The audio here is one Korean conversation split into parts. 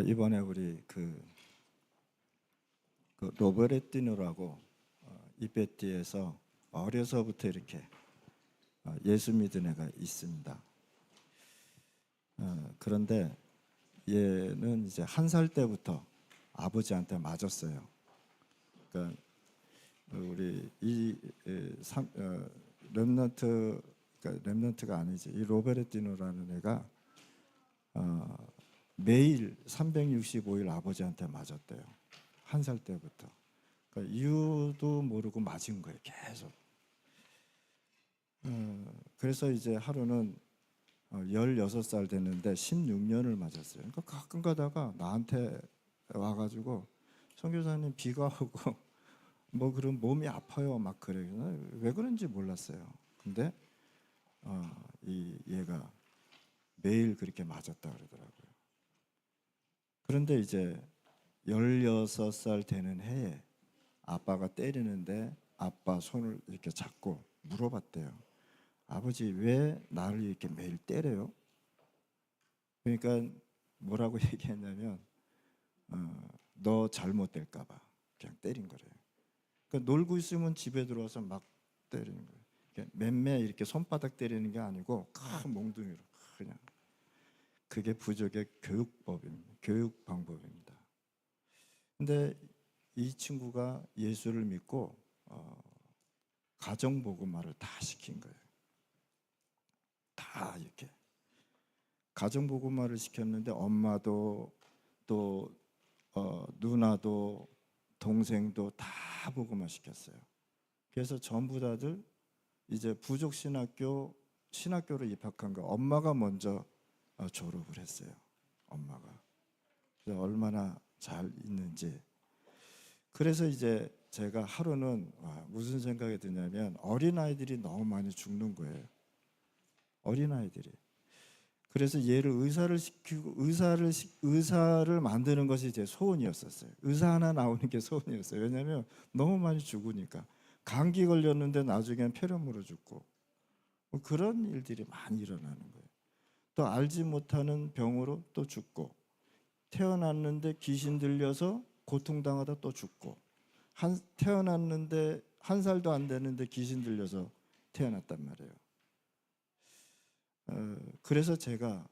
이번에 우리 그 로베르티노라고 이베티에서 어려서부터 이렇게 예수 믿은 애가 있습니다. 그런데 얘는 이제 1살 때부터 아버지한테 맞았어요. 그러니까 우리 이 렘넌트, 그러니까 렘넌트가 아니지, 이 로베르티노라는 애가 매일 365일 아버지한테 맞았대요. 1살 때부터. 그러니까 이유도 모르고 맞은 거예요, 계속. 그래서 이제 하루는 16살 됐는데 16년을 맞았어요. 그러니까 가끔 가다가 나한테 와가지고 선교사님 비가 오고 뭐 그런 몸이 아파요 막 그래. 왜 그런지 몰랐어요. 근데 얘가 매일 그렇게 맞았다 그러더라고요. 그런데 이제 16살 되는 해에 아빠가 때리는데 아빠 손을 이렇게 잡고 물어봤대요. 아버지 왜 나를 이렇게 매일 때려요? 그러니까 뭐라고 얘기했냐면 너 잘못될까 봐 그냥 때린 거래요. 그러니까 놀고 있으면 집에 들어와서 막 때리는 거예요. 맴매 이렇게 손바닥 때리는 게 아니고 큰 몽둥이로 그냥. 그게 부족의 교육법입니다. 교육 방법입니다. 근데 이 친구가 예수를 믿고 가정복음화를 다 시킨 거예요. 다 이렇게 가정복음화를 시켰는데 엄마도 또 누나도 동생도 다 복음화 시켰어요. 그래서 전부 다들 이제 부족 신학교로 입학한 거 엄마가 먼저 졸업을 했어요. 엄마가. 그래서 얼마나 잘 있는지. 그래서 이제 제가 하루는 무슨 생각이 드냐면 어린아이들이 너무 많이 죽는 거예요. 어린아이들이. 그래서 얘를 의사를 시키고 의사를 만드는 것이 제 소원이었었어요. 의사 하나 나오는 게 소원이었어요. 왜냐하면 너무 많이 죽으니까. 감기 걸렸는데 나중엔 폐렴으로 죽고 뭐 그런 일들이 많이 일어나는 거예요. 또 알지 못하는 병으로 또 죽고 태어났는데 귀신 들려서 고통당하다 또 죽고 태어났는데 1살도 안 되는데 귀신 들려서 태어났단 말이에요. 그래서 제가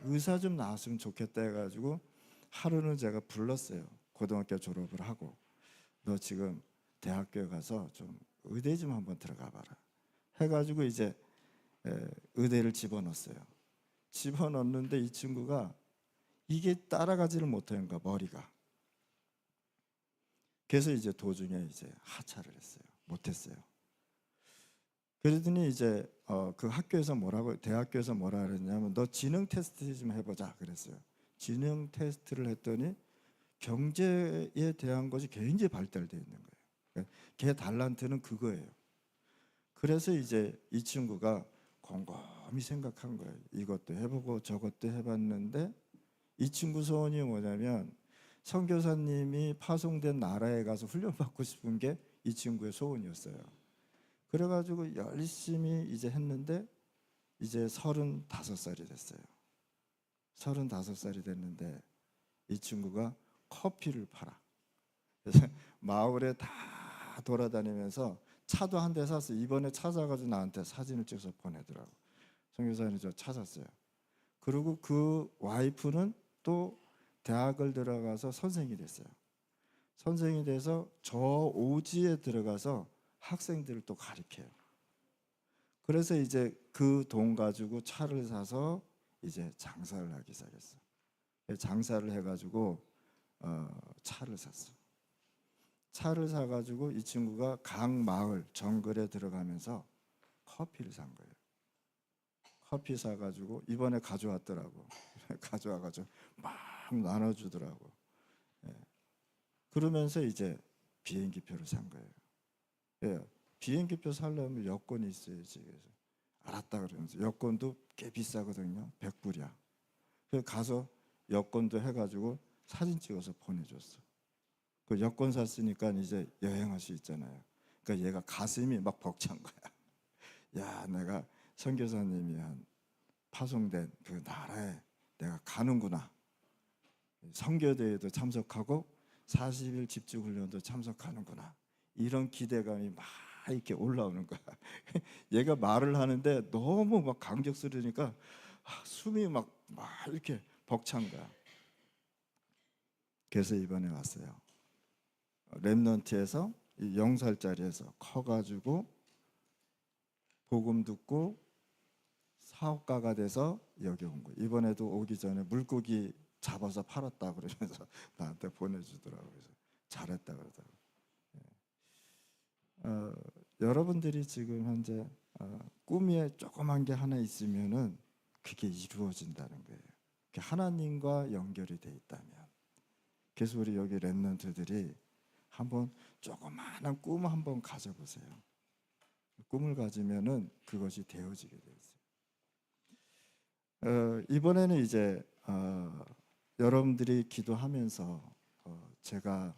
의사 좀 나왔으면 좋겠다 해가지고 하루는 제가 불렀어요. 고등학교 졸업을 하고 너 지금 대학교에 가서 좀 의대 좀 한번 들어가 봐라 해가지고 이제 의대를 집어넣었어요. 집어넣는데 이 친구가 이게 따라가지를 못하는 거야, 머리가. 그래서 이제 도중에 이제 하차를 했어요. 못했어요. 그러더니 이제 그 대학교에서 뭐라 그랬냐면 너 지능 테스트 좀 해보자 그랬어요. 지능 테스트를 했더니 경제에 대한 것이 굉장히 발달되어 있는 거예요. 그러니까 걔 달란트는 그거예요. 그래서 이제 이 친구가 곰곰이 생각한 거예요. 이것도 해보고 저것도 해봤는데 이 친구 소원이 뭐냐면 선교사님이 파송된 나라에 가서 훈련받고 싶은 게 이 친구의 소원이었어요. 그래가지고 열심히 이제 했는데 이제 35살이 됐어요. 35살이 됐는데 이 친구가 커피를 팔아. 그래서 마을에 다 돌아다니면서 차도 한 대 샀어요. 이번에 찾아가지고 나한테 사진을 찍어서 보내더라고. 선교사님 저 찾았어요. 그리고 그 와이프는 또 대학을 들어가서 선생이 됐어요. 선생이 돼서 저 오지에 들어가서 학생들을 또 가르쳐요. 그래서 이제 그 돈 가지고 차를 사서 이제 장사를 하기 시작했어요. 장사를 해가지고 차를 샀어. 차를 사가지고 이 친구가 각 마을 정글에 들어가면서 커피를 산 거예요. 커피 사가지고 이번에 가져왔더라고. 가져와가지고 막 나눠주더라고. 그러면서 이제 비행기표를 산 거예요. 예, 비행기표 살려면 여권이 있어야지. 그래서 알았다 그러면서 여권도 꽤 비싸거든요. 100불이야. 그래서 가서 여권도 해가지고 사진 찍어서 보내줬어. 그 여권 샀으니까 이제 여행할 수 있잖아요. 그러니까 얘가 가슴이 막 벅찬 거야. 야, 내가 선교사님이 한 파송된 그 나라에 내가 가는구나. 선교대회도 참석하고 40일 집중훈련도 참석하는구나. 이런 기대감이 막 이렇게 올라오는 거야. 얘가 말을 하는데 너무 막 강적스러우니까 숨이 막 이렇게 벅찬 거야. 그래서 이번에 왔어요. 렘넌트에서 0살짜리에서 커가지고 복음 듣고 사업가가 돼서 여기 온 거예요. 이번에도 오기 전에 물고기 잡아서 팔았다 그러면서 나한테 보내주더라고요. 그래서 잘했다 그러더라고요. 여러분들이 지금 현재 꿈에 조그만 게 하나 있으면은 그게 이루어진다는 거예요. 하나님과 연결이 돼 있다면. 그래서 우리 여기 렘넌트들이 한번 조그마한 꿈 한번 가져보세요. 꿈을 가지면은 그것이 되어지게 돼 있어요. 이번에는 이제 여러분들이 기도하면서 제가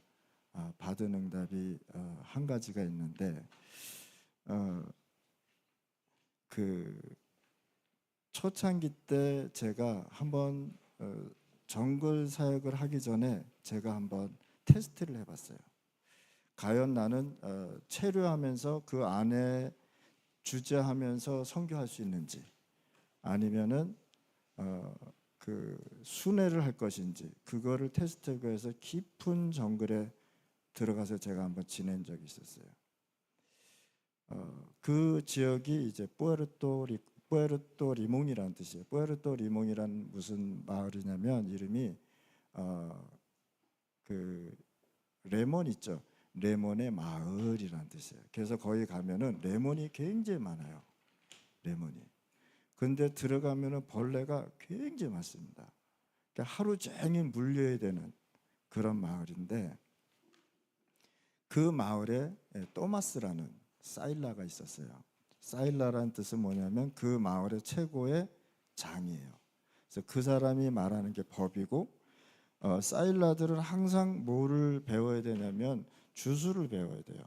받은 응답이 한 가지가 있는데 그 초창기 때 제가 한번 정글 사역을 하기 전에 제가 한번 테스트를 해봤어요. 과연 나는 체류하면서 그 안에 주재하면서 선교할 수 있는지, 아니면은 그 순회를 할 것인지, 그거를 테스트하기 위해서 깊은 정글에 들어가서 제가 한번 지낸 적이 있었어요. 그 지역이 이제 뿌에르토 리몽이라는 뜻이에요. 뿌에르토 리몽이란 무슨 마을이냐면 이름이 그 레몬 있죠. 레몬의 마을이라는 뜻이에요. 그래서 거기 가면은 레몬이 굉장히 많아요. 레몬이. 근데 들어가면은 벌레가 굉장히 많습니다. 그러니까 하루 종일 물려야 되는 그런 마을인데, 그 마을에 토마스라는 사일라가 있었어요. 사일라라는 뜻은 뭐냐면 그 마을의 최고의 장이에요. 그래서 그 사람이 말하는 게 법이고, 사일라들은 항상 뭐를 배워야 되냐면 주술을 배워야 돼요.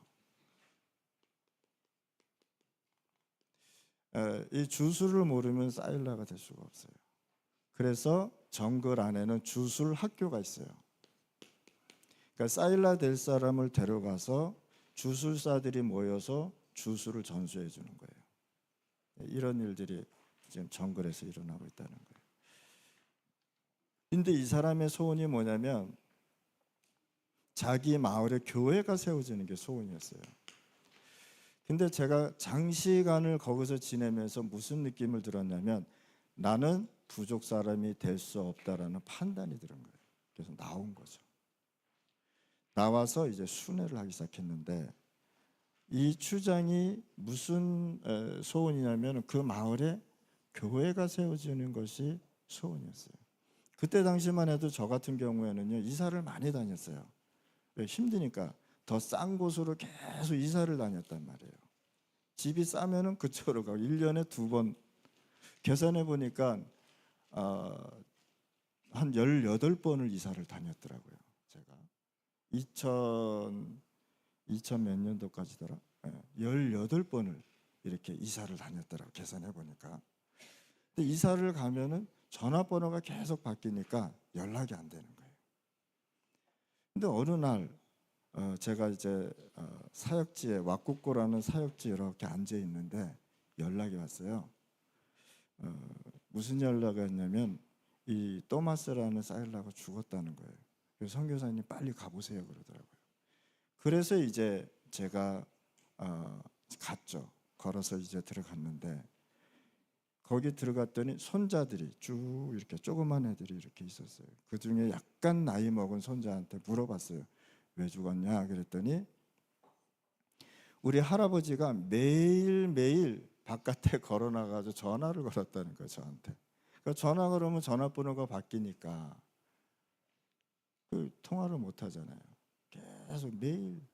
이 주술을 모르면 사일라가 될 수가 없어요. 그래서 정글 안에는 주술 학교가 있어요. 그러니까 사일라 될 사람을 데려가서 주술사들이 모여서 주술을 전수해 주는 거예요. 이런 일들이 지금 정글에서 일어나고 있다는 거예요. 근데 이 사람의 소원이 뭐냐면 자기 마을에 교회가 세워지는 게 소원이었어요. 근데 제가 장시간을 거기서 지내면서 무슨 느낌을 들었냐면 나는 부족 사람이 될 수 없다라는 판단이 들은 거예요. 그래서 나온 거죠. 나와서 이제 순회를 하기 시작했는데, 이 추장이 무슨 소원이냐면 그 마을에 교회가 세워지는 것이 소원이었어요. 그때 당시만 해도 저 같은 경우에는요, 이사를 많이 다녔어요. 힘드니까 더 싼 곳으로 계속 이사를 다녔단 말이에요. 집이 싸면은 그쪽으로 가고 1년에 2번 계산해 보니까 한 18번을 이사를 다녔더라고요. 제가 2000 몇 년도까지더라. 18번을 이렇게 이사를 다녔더라고 계산해 보니까. 근데 이사를 가면은 전화번호가 계속 바뀌니까 연락이 안 되는 거예요. 근데 어느 날 제가 이제 사역지에 왁구꼬라는 사역지에 이렇게 앉아 있는데 연락이 왔어요. 무슨 연락이 왔냐면 이 토마스라는 사일라가 죽었다는 거예요. 그래서 선교사님 빨리 가보세요 그러더라고요. 그래서 이제 제가 갔죠. 걸어서 이제 들어갔는데 거기 들어갔더니 손자들이 쭉 이렇게 조그만 애들이 이렇게 있었어요. 그 중에 약간 나이 먹은 손자한테 물어봤어요. 왜 죽었냐 그랬더니 우리 할아버지가 매일매일 바깥에 걸어나가서 전화를 걸었다는 거예요. 저한테. 그러니까 전화 걸으면 전화번호가 바뀌니까 그 통화를 못 하잖아요. 계속 매일,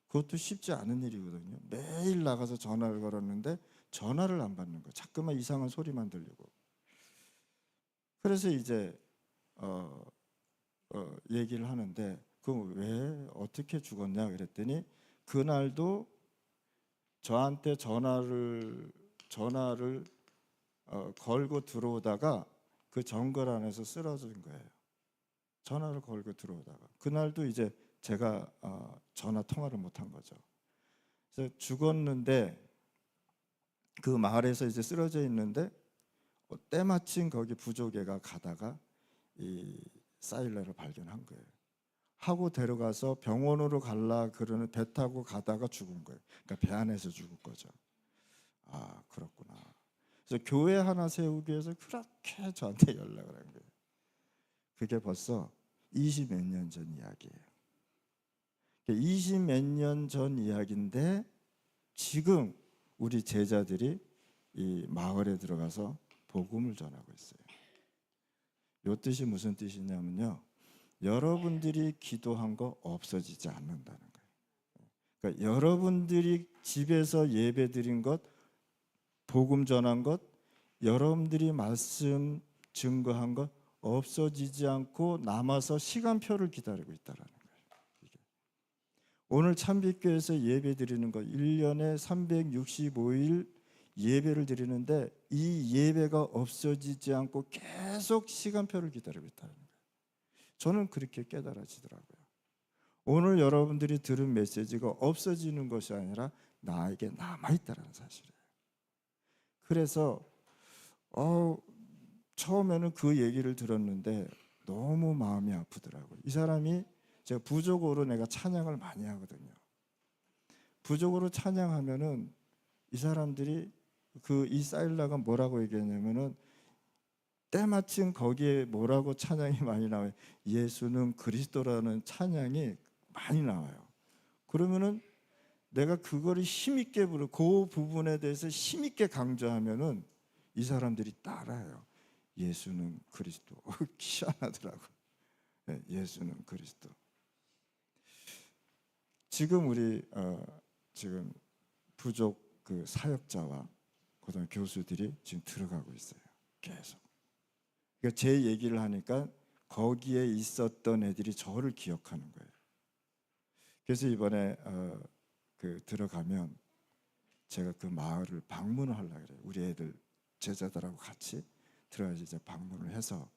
그것도 쉽지 않은 일이거든요. 매일 나가서 전화를 걸었는데 전화를 안 받는 거예요. 자꾸만 이상한 소리만 들리고. 그래서 이제 얘기를 하는데 그럼 왜 어떻게 죽었냐 그랬더니 그날도 저한테 전화를 걸고 들어오다가 그 정글 안에서 쓰러진 거예요. 전화를 걸고 들어오다가 그날도 이제 제가 전화 통화를 못한 거죠. 그래서 죽었는데 그 마을에서 이제 쓰러져 있는데 때마침 거기 부족애가 가다가 이 사일러를 발견한 거예요. 하고 데려가서 병원으로 갈라 그러는 배 타고 가다가 죽은 거예요. 그러니까 배 안에서 죽은 거죠. 아, 그렇구나. 그래서 교회 하나 세우기 위해서 그렇게 저한테 연락을 한 거예요. 그게 벌써 20 몇 년 전 이야기예요. 20 몇 년 전 이야기인데 지금 우리 제자들이 이 마을에 들어가서 복음을 전하고 있어요. 이 뜻이 무슨 뜻이냐면요, 여러분들이 기도한 거 없어지지 않는다는 거예요. 그러니까 여러분들이 집에서 예배 드린 것, 복음 전한 것, 여러분들이 말씀 증거한 것 없어지지 않고 남아서 시간표를 기다리고 있다라는 거예요. 오늘 참빛교회에서 예배 드리는 것 1년에 365일 예배를 드리는데 이 예배가 없어지지 않고 계속 시간표를 기다리고 있다는 거예요. 저는 그렇게 깨달아지더라고요. 오늘 여러분들이 들은 메시지가 없어지는 것이 아니라 나에게 남아있다는 사실이에요. 그래서 처음에는 그 얘기를 들었는데 너무 마음이 아프더라고요. 이 사람이 제가 부족으로 내가 찬양을 많이 하거든요. 부족으로 찬양하면은 이 사람들이 이 사일라가 뭐라고 얘기했냐면은 때마침 거기에 뭐라고 찬양이 많이 나와요. 예수는 그리스도라는 찬양이 많이 나와요. 그러면은 내가 그거를 힘있게 그 부분에 대해서 힘있게 강조하면은 이 사람들이 따라해요. 예수는 그리스도. 희한하더라고. 네, 예수는 그리스도. 지금 우리 지금 부족 그 사역자와 그다음 교수들이 지금 들어가고 있어요. 계속. 그러니까 제 얘기를 하니까 거기에 있었던 애들이 저를 기억하는 거예요. 그래서 이번에 들어가면 제가 그 마을을 방문을 하려고 그래요. 우리 애들 제자들하고 같이 들어가서 이제 방문을 해서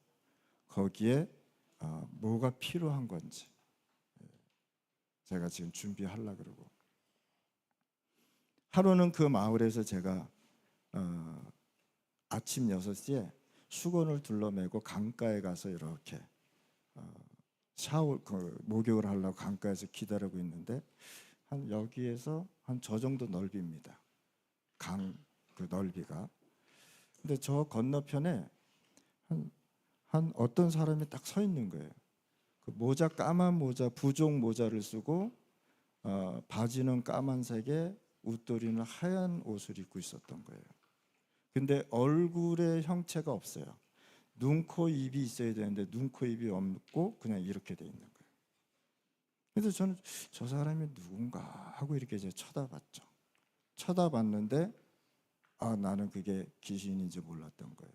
거기에 뭐가 필요한 건지 제가 지금 준비하려고 그러고, 하루는 그 마을에서 제가 아침 6시에 수건을 둘러매고 강가에 가서 이렇게 목욕을 하려고 강가에서 기다리고 있는데 한 여기에서 한 저 정도 넓이입니다. 강 그 넓이가. 근데 저 건너편에 한 어떤 사람이 딱 서 있는 거예요. 그 모자, 까만 모자, 부족 모자를 쓰고 바지는 까만색에 웃도리는 하얀 옷을 입고 있었던 거예요. 근데 얼굴에 형체가 없어요. 눈, 코, 입이 있어야 되는데 눈, 코, 입이 없고 그냥 이렇게 돼 있는 거예요. 그래서 저는 저 사람이 누군가 하고 이렇게 이제 쳐다봤죠. 쳐다봤는데 나는 그게 귀신인지 몰랐던 거예요.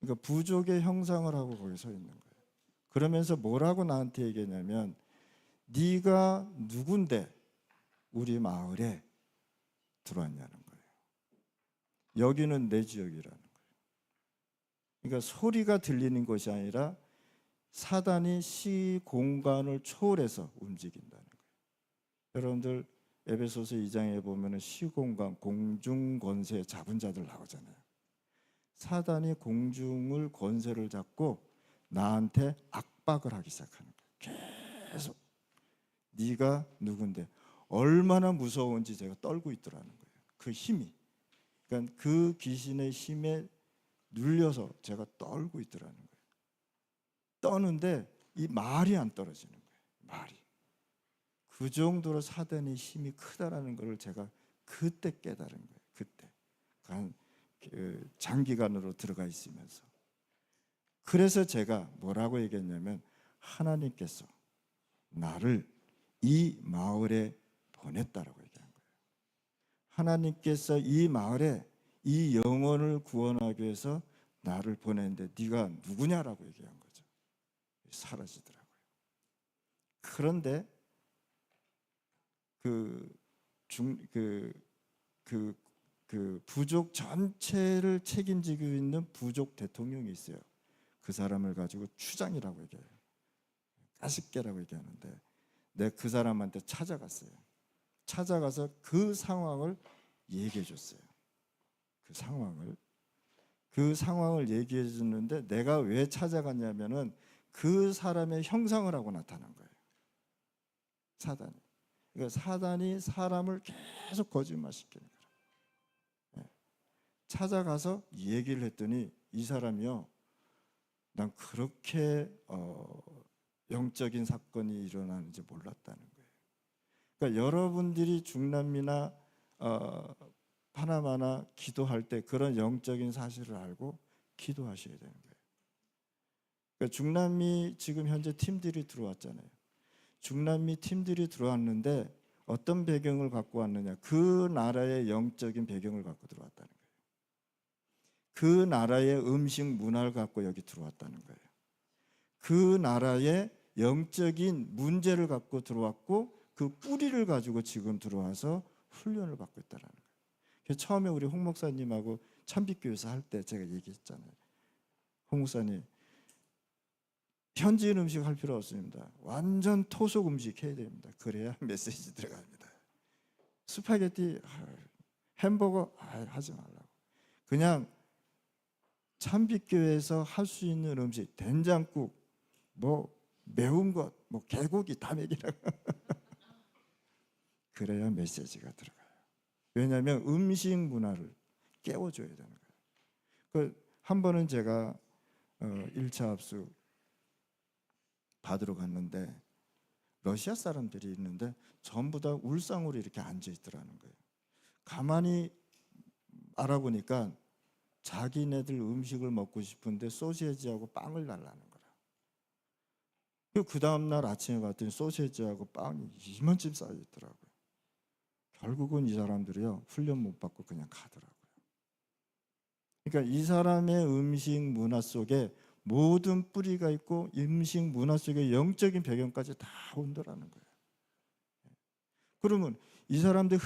그러니까 부족의 형상을 하고 거기 서 있는 거예요. 그러면서 뭐라고 나한테 얘기했냐면 네가 누군데 우리 마을에 들어왔냐는 거예요. 여기는 내 지역이라는 거예요. 그러니까 소리가 들리는 것이 아니라 사단이 시 공간을 초월해서 움직인다는 거예요. 여러분들 에베소서 2장에 보면 시공간, 공중 권세 잡은 자들 나오잖아요. 사단이 공중을 권세를 잡고 나한테 압박을 하기 시작하는 거예요. 계속 네가 누군데 얼마나 무서운지 제가 떨고 있더라는 거예요. 그 힘이. 그러니까 그 귀신의 힘에 눌려서 제가 떨고 있더라는 거예요. 떠는데 이 말이 안 떨어지는 거예요. 말이. 그 정도로 사단의 힘이 크다라는 것을 제가 그때 깨달은 거예요. 그때 장기간으로 들어가 있으면서. 그래서 제가 뭐라고 얘기했냐면 하나님께서 나를 이 마을에 보냈다라고 얘기한 거예요. 하나님께서 이 마을에 이 영혼을 구원하기 위해서 나를 보냈는데 네가 누구냐라고 얘기한 거죠. 사라지더라고요. 그런데 그 부족 전체를 책임지고 있는 부족 대통령이 있어요. 그 사람을 가지고 추장이라고 얘기해요. 가십계라고 얘기하는데 내가 그 사람한테 찾아갔어요. 찾아가서 그 상황을 얘기해 줬어요. 그 상황을 얘기해 줬는데 내가 왜 찾아갔냐면은 그 사람의 형상을 하고 나타난 거예요. 사단이. 그러니까 사단이 사람을 계속 거짓말시키는 거예요. 찾아가서 얘기를 했더니 이 사람이요, 난 그렇게 영적인 사건이 일어나는지 몰랐다는 거예요. 그러니까 여러분들이 중남미나 파나마나 기도할 때 그런 영적인 사실을 알고 기도하셔야 되는 거예요. 그러니까 중남미 지금 현재 팀들이 들어왔잖아요. 중남미 팀들이 들어왔는데 어떤 배경을 갖고 왔느냐? 그 나라의 영적인 배경을 갖고 들어왔다는 거예요. 그 나라의 음식 문화를 갖고 여기 들어왔다는 거예요. 그 나라의 영적인 문제를 갖고 들어왔고 그 뿌리를 가지고 지금 들어와서 훈련을 받고 있다는 거예요. 그래서 처음에 우리 홍 목사님하고 참빛교회에서 할 때 제가 얘기했잖아요. 홍 목사님, 현지인 음식 할 필요 없습니다. 완전 토속 음식 해야 됩니다. 그래야 메시지 들어갑니다. 스파게티, 햄버거 하지 말라고. 그냥 참빛교회에서 할 수 있는 음식, 된장국, 뭐 매운 것, 뭐 개고기 다 먹이라고. 그래야 메시지가 들어가요. 왜냐하면 음식 문화를 깨워줘야 되는 거예요. 한 번은 제가 1차 합숙 받으러 갔는데 러시아 사람들이 있는데 전부 다 울상으로 이렇게 앉아 있더라는 거예요. 가만히 알아보니까 자기네들 음식을 먹고 싶은데 소시지하고 빵을 달라는 거라. 그 다음날 아침에 봤더니 소시지하고 빵이 이만큼 쌓여 있더라고요. 결국은 이 사람들이요, 훈련 못 받고 그냥 가더라고요. 그러니까 이 사람의 음식 문화 속에 모든 뿌리가 있고 음식 문화 속에 영적인 배경까지 다 온다라는 거예요. 그러면 이 사람들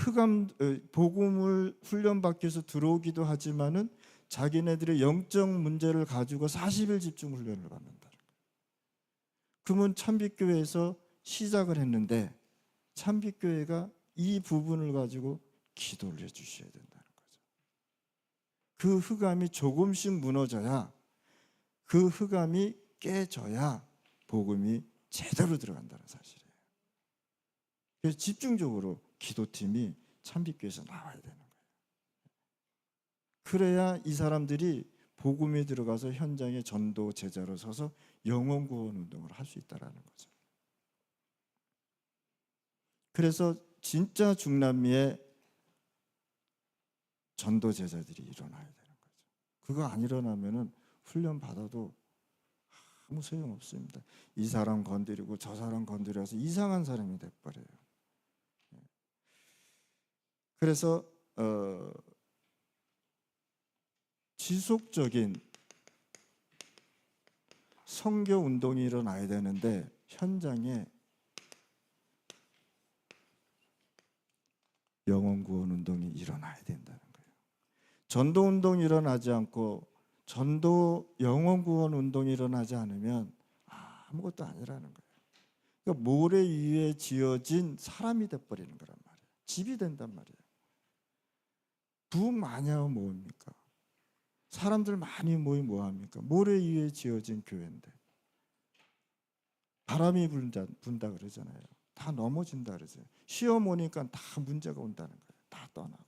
복음을 훈련받기 위해서 들어오기도 하지만은 자기네들의 영적 문제를 가지고 40일 집중 훈련을 받는다. 그러면 참빛교회에서 시작을 했는데 참빛교회가 이 부분을 가지고 기도를 해주셔야 된다는 거죠. 그 흑암이 조금씩 무너져야, 그 흑암이 깨져야 복음이 제대로 들어간다는 사실이에요. 그래서 집중적으로 기도팀이 참빛교회에서 나와야 되는 거예요. 그래야 이 사람들이 복음에 들어가서 현장에 전도 제자로 서서 영혼 구원 운동을 할 수 있다는 거죠. 그래서 진짜 중남미의 전도 제자들이 일어나야 되는 거죠. 그거 안 일어나면은 훈련 받아도 아무 소용 없습니다. 이 사람 건드리고 저 사람 건드려서 이상한 사람이 돼버려요. 그래서 지속적인 선교 운동이 일어나야 되는데 현장에 영혼 구원 운동이 일어나야 된다는 거예요. 전도 운동이 일어나지 않고 전도 영혼 구원 운동이 일어나지 않으면 아무것도 아니라는 거예요. 그러니까 모래 위에 지어진 사람이 돼버리는 거란 말이에요. 집이 된단 말이에요. 부흥 많이 하면 뭐합니까? 사람들 많이 모이면 뭐합니까? 모래 위에 지어진 교회인데 바람이 분다 그러잖아요. 다 넘어진다 그러죠. 시험 오니까 다 문제가 온다는 거예요. 다 떠나고.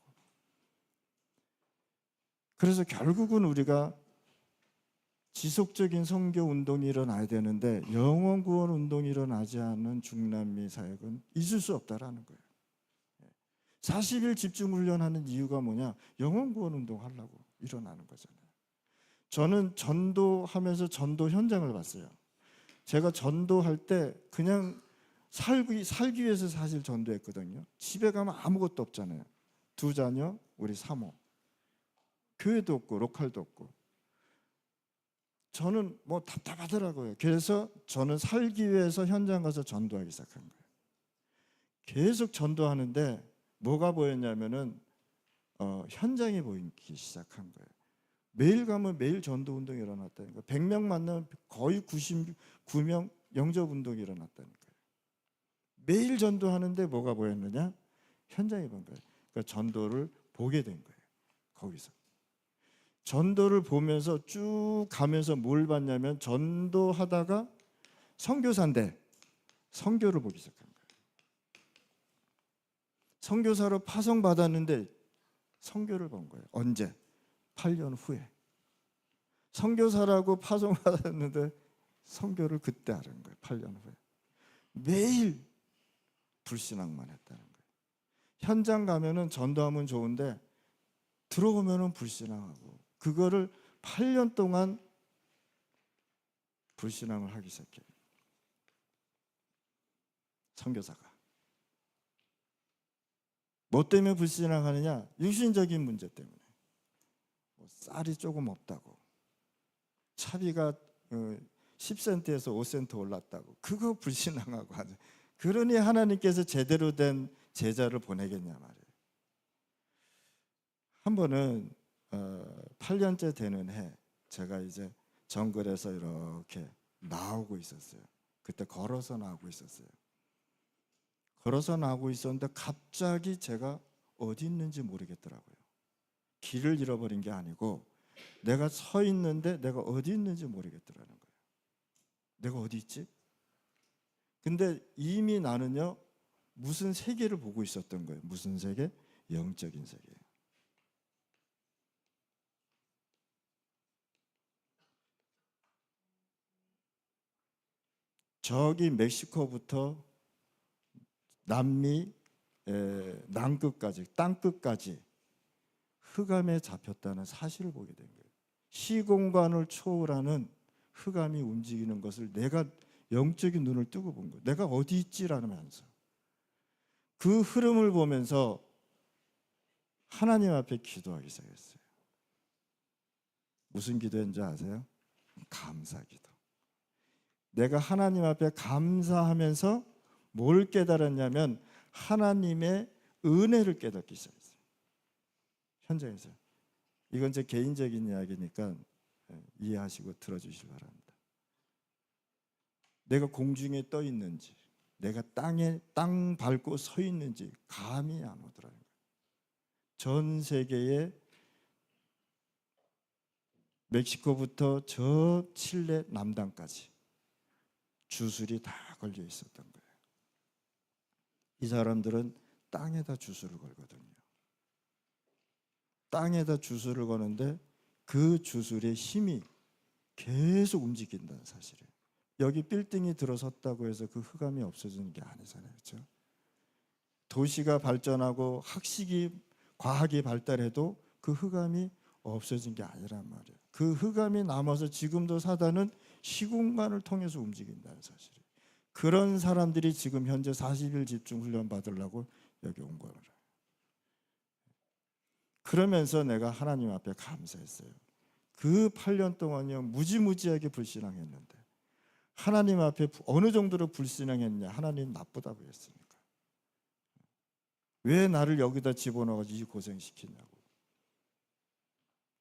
그래서 결국은 우리가 지속적인 선교 운동이 일어나야 되는데 영혼 구원 운동이 일어나지 않는 중남미 사역은 있을 수 없다라는 거예요. 40일 집중 훈련하는 이유가 뭐냐? 영혼 구원 운동 하려고 일어나는 거잖아요. 저는 전도하면서 전도 현장을 봤어요. 제가 전도할 때 그냥 살기 위해서 사실 전도했거든요. 집에 가면 아무것도 없잖아요. 두 자녀, 우리 사모. 교회도 없고 로컬도 없고. 저는 뭐 답답하더라고요. 그래서 저는 살기 위해서 현장 가서 전도하기 시작한 거예요. 계속 전도하는데 뭐가 보였냐면은 현장이 보이기 시작한 거예요. 매일 가면 매일 전도 운동이 일어났다니까. 100명 만나면 거의 99명 영접 운동이 일어났다니까요. 매일 전도하는데 뭐가 보였느냐? 현장이 보인 거예요. 그러니까 전도를 보게 된 거예요. 거기서. 전도를 보면서 쭉 가면서 뭘 봤냐면 전도하다가 선교사인데 선교를 보기 시작한 거예요. 선교사로 파송받았는데 선교를 본 거예요. 언제? 8년 후에. 선교사라고 파송받았는데 선교를 그때 알은 거예요. 8년 후에. 매일 불신앙만 했다는 거예요. 현장 가면은 전도하면 좋은데 들어오면은 불신앙하고, 그거를 8년 동안 불신앙을 하기 시작해요. 선교사가. 뭐 때문에 불신앙하느냐? 육신적인 문제 때문에. 쌀이 조금 없다고, 차비가 10센트에서 5센트 올랐다고, 그거 불신앙하고 하죠. 그러니 하나님께서 제대로 된 제자를 보내겠냐 말이에요. 한 번은 8년째 되는 해, 제가 이제 정글에서 이렇게 나오고 있었어요. 그때 걸어서 나오고 있었어요. 걸어서 나오고 있었는데 갑자기 제가 어디 있는지 모르겠더라고요. 길을 잃어버린 게 아니고 내가 서 있는데 내가 어디 있는지 모르겠더라는 거예요. 내가 어디 있지? 근데 이미 나는요, 무슨 세계를 보고 있었던 거예요. 무슨 세계? 영적인 세계. 저기 멕시코부터 남미 남끝까지, 땅끝까지 흑암에 잡혔다는 사실을 보게 된 거예요. 시공간을 초월하는 흑암이 움직이는 것을 내가 영적인 눈을 뜨고 본 거예요. 내가 어디 있지라면서. 그 흐름을 보면서 하나님 앞에 기도하기 시작했어요. 무슨 기도인지 아세요? 감사 기도. 내가 하나님 앞에 감사하면서 뭘 깨달았냐면 하나님의 은혜를 깨닫기 시작했어요. 현장에서. 이건 제 개인적인 이야기니까 이해하시고 들어주시기 바랍니다. 내가 공중에 떠 있는지, 내가 땅 밟고 서 있는지 감이 안 오더라는 거예요. 전 세계에 멕시코부터 저 칠레 남단까지 주술이 다 걸려 있었던 거예요. 이 사람들은 땅에다 주술을 걸거든요. 땅에다 주술을 거는데 그 주술의 힘이 계속 움직인다는 사실이에요. 여기 빌딩이 들어섰다고 해서 그 흑암이 없어지는 게 아니잖아요. 그렇죠? 도시가 발전하고 과학이 발달해도 그 흑암이 없어진 게 아니란 말이에요. 그 흑암이 남아서 지금도 사단은 시공간을 통해서 움직인다는 사실이에요. 그런 사람들이 지금 현재 40일 집중 훈련 받으려고 여기 온 거예요. 그러면서 내가 하나님 앞에 감사했어요. 그 8년 동안요, 무지무지하게 불신앙했는데 하나님 앞에 어느 정도로 불신앙했냐? 하나님 나쁘다고 했으니까. 왜 나를 여기다 집어넣어가지고 이 고생시키냐고.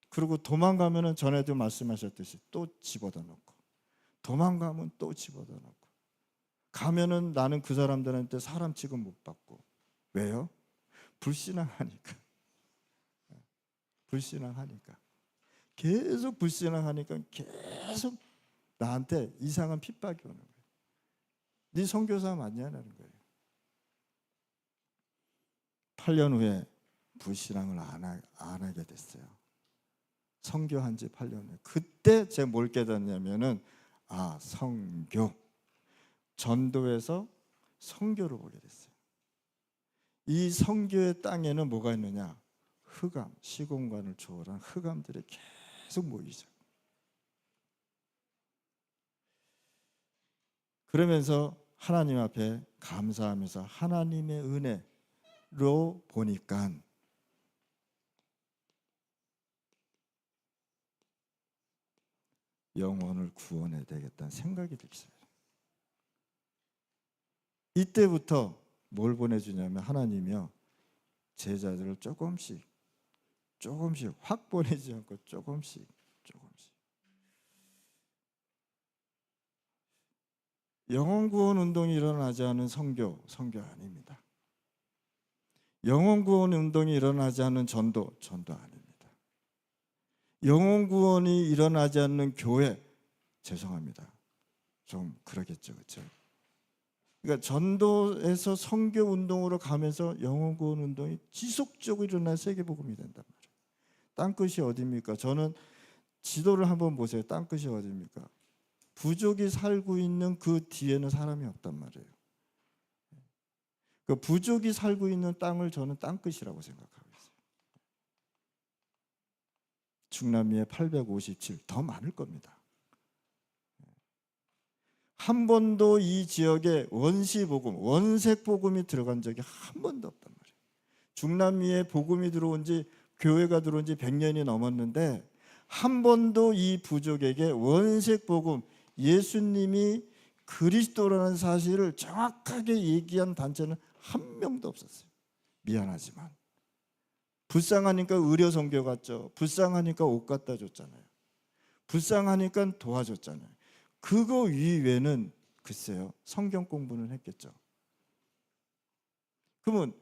그리고 도망가면은 전에도 말씀하셨듯이 또 집어다 놓고, 도망가면 또 집어다 놓고, 가면은 나는 그 사람들한테 사람 취급 못 받고. 왜요? 불신앙하니까. 불신앙하니까. 계속 불신앙하니까 계속 나한테 이상한 핍박이 오는 거예요. 네 선교사 맞냐는 거예요. 8년 후에 불신앙을 안 하게 됐어요. 선교한 지 8년 후에. 그때 제가 뭘 깨닫냐면은 선교. 전도에서 선교를 보게 됐어요. 이 선교의 땅에는 뭐가 있느냐? 흑암, 시공간을 초월한 흑암들이 계속 모이죠. 그러면서 하나님 앞에 감사하면서 하나님의 은혜로 보니까 영혼을 구원해야 되겠다는 생각이 들기 시작해요. 이때부터 뭘 보내주냐면 하나님이요, 제자들을 조금씩 확 보내지 않고 조금씩. 영혼 구원 운동이 일어나지 않은 선교 아닙니다. 영혼 구원 운동이 일어나지 않은 전도 아닙니다. 영혼 구원이 일어나지 않는 교회, 죄송합니다, 좀 그러겠죠, 그렇죠? 그러니까 전도에서 선교 운동으로 가면서 영혼 구원 운동이 지속적으로 일어나 세계복음이 된단 말이에요. 땅끝이 어디입니까? 저는 지도를 한번 보세요. 땅끝이 어디입니까? 부족이 살고 있는 그 뒤에는 사람이 없단 말이에요. 그 부족이 살고 있는 땅을 저는 땅끝이라고 생각하고 있어요. 중남미에 857, 더 많을 겁니다. 한 번도 이 지역에 원시복음, 원색복음이 들어간 적이 한 번도 없단 말이에요. 중남미에 복음이 들어온 지, 교회가 들어온 지 100년이 넘었는데 한 번도 이 부족에게 원색복음, 예수님이 그리스도라는 사실을 정확하게 얘기한 단체는 한 명도 없었어요. 미안하지만 불쌍하니까 의료 선교 갔죠. 불쌍하니까 옷 갖다 줬잖아요. 불쌍하니까 도와줬잖아요. 그거 이외에는 글쎄요, 성경 공부는 했겠죠. 그러면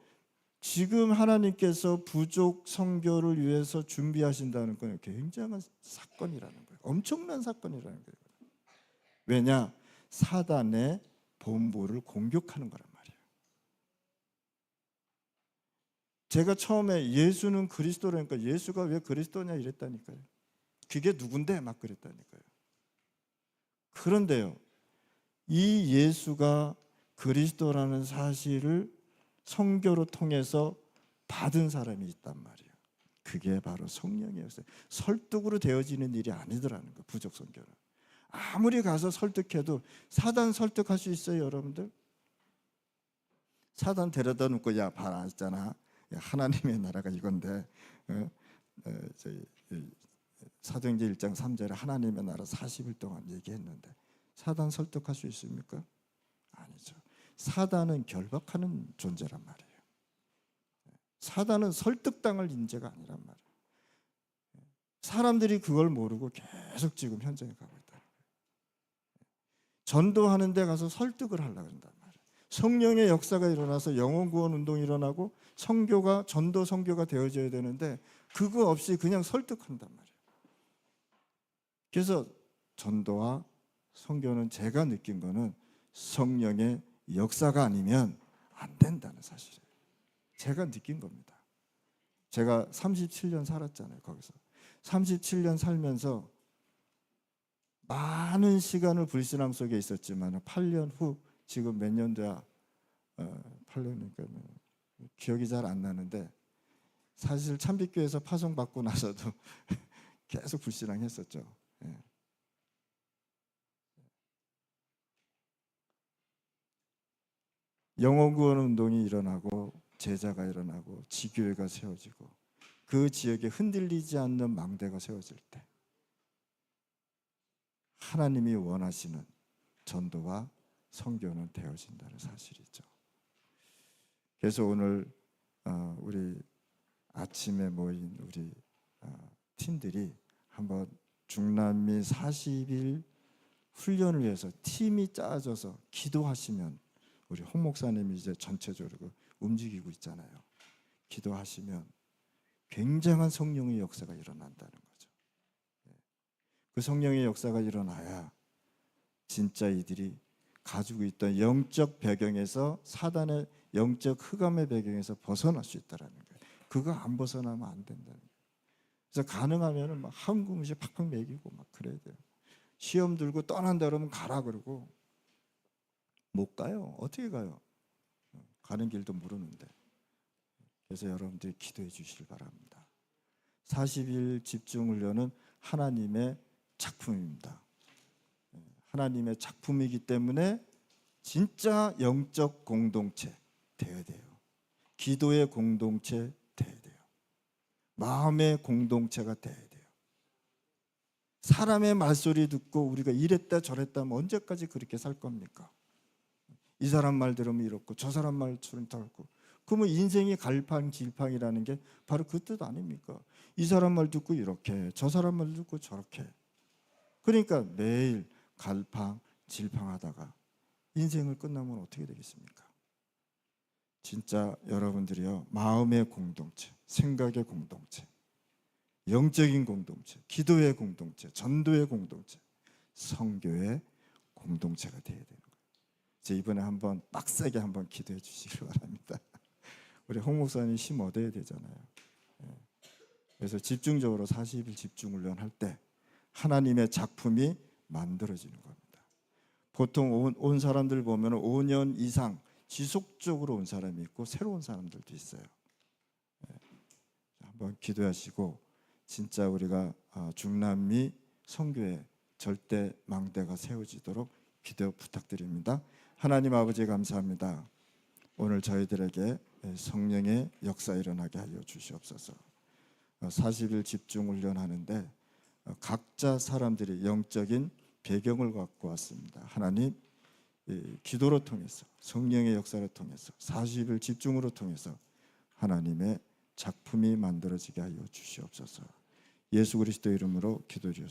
지금 하나님께서 부족 선교를 위해서 준비하신다는 건 굉장한 사건이라는 거예요. 엄청난 사건이라는 거예요. 왜냐? 사단의 본부를 공격하는 거란 말이에요. 제가 처음에 예수는 그리스도라니까 예수가 왜 그리스도냐 이랬다니까요. 그게 누군데 막 그랬다니까요. 그런데요, 이 예수가 그리스도라는 사실을 선교로 통해서 받은 사람이 있단 말이에요. 그게 바로 성령이었어요. 설득으로 되어지는 일이 아니더라는 거예요. 부족 선교는 아무리 가서 설득해도, 사단 설득할 수 있어요, 여러분들? 사단 데려다 놓고, 야 봐라 있잖아, 하나님의 나라가 이건데, 사도행전 1장 3절에 하나님의 나라 40일 동안 얘기했는데 사단 설득할 수 있습니까? 아니죠. 사단은 결박하는 존재란 말이에요. 사단은 설득당할 인재가 아니란 말이에요. 사람들이 그걸 모르고 계속 지금 현장에 가고 있다. 전도하는 데 가서 설득을 하려고 한단 말이에요. 성령의 역사가 일어나서 영혼 구원 운동이 일어나고 선교가, 전도 선교가 되어져야 되는데 그거 없이 그냥 설득한단 말이에요. 그래서 전도와 선교는 제가 느낀 거는 성령의 역사가 아니면 안 된다는 사실이에요. 제가 느낀 겁니다. 제가 37년 살았잖아요. 거기서 37년 살면서 많은 시간을 불신앙 속에 있었지만 8년 후, 지금 몇 년도야? 8년이니까 기억이 잘 안 나는데, 사실 참빛교회에서 파송받고 나서도 계속 불신앙했었죠. 예. 영혼 구원 운동이 일어나고 제자가 일어나고 지교회가 세워지고 그 지역에 흔들리지 않는 망대가 세워질 때 하나님이 원하시는 전도와 선교는 되어진다는 사실이죠. 그래서 오늘 우리 아침에 모인 우리 팀들이 한번 중남미 40일 훈련을 위해서 팀이 짜져서 기도하시면, 우리 홍 목사님이 이제 전체적으로 움직이고 있잖아요. 기도하시면 굉장한 성령의 역사가 일어난다는 거죠. 그 성령의 역사가 일어나야 진짜 이들이 가지고 있던 영적 배경에서, 사단의 영적 흑암의 배경에서 벗어날 수 있다는 거예요. 그거 안 벗어나면 안 된다는 거예요. 그래서 가능하면 막 한국 음식 팍팍 먹이고 막 그래야 돼요. 시험 들고 떠난다 그러면 가라 그러고, 못 가요. 어떻게 가요? 가는 길도 모르는데. 그래서 여러분들이 기도해 주시길 바랍니다. 40일 집중훈련은 하나님의 작품입니다. 하나님의 작품이기 때문에 진짜 영적 공동체 되어야 돼요. 기도의 공동체 되어야 돼요. 마음의 공동체가 되어야 돼요. 사람의 말소리 듣고 우리가 이랬다 저랬다 하면 언제까지 그렇게 살 겁니까? 이 사람 말 들으면 이렇고 저 사람 말처럼 다르고, 그러면 인생이 갈팡질팡이라는 게 바로 그 뜻 아닙니까? 이 사람 말 듣고 이렇게, 저 사람 말 듣고 저렇게. 그러니까 매일 갈팡질팡하다가 인생을 끝나면 어떻게 되겠습니까? 진짜 여러분들이요, 마음의 공동체, 생각의 공동체, 영적인 공동체, 기도의 공동체, 전도의 공동체, 선교의 공동체가 되어야 되는 거예요. 이제 이번에 한번 빡세게 한번 기도해 주시기 바랍니다. 우리 홍 목사님 힘 얻어야 되잖아요. 그래서 집중적으로 40일 집중훈련 할 때 하나님의 작품이 만들어지는 겁니다. 보통 온 사람들 보면 5년 이상 지속적으로 온 사람이 있고 새로운 사람들도 있어요. 한번 기도하시고 진짜 우리가 중남미 선교회 절대 망대가 세워지도록 기도 부탁드립니다. 하나님 아버지 감사합니다. 오늘 저희들에게 성령의 역사 일어나게 하여 주시옵소서. 40일 집중 훈련하는데 각자 사람들이 영적인 배경을 갖고 왔습니다. 하나님, 기도로 통해서 성령의 역사를 통해서 40일 집중으로 통해서 하나님의 작품이 만들어지게 하여 주시옵소서. 예수 그리스도 이름으로 기도드렸습니다.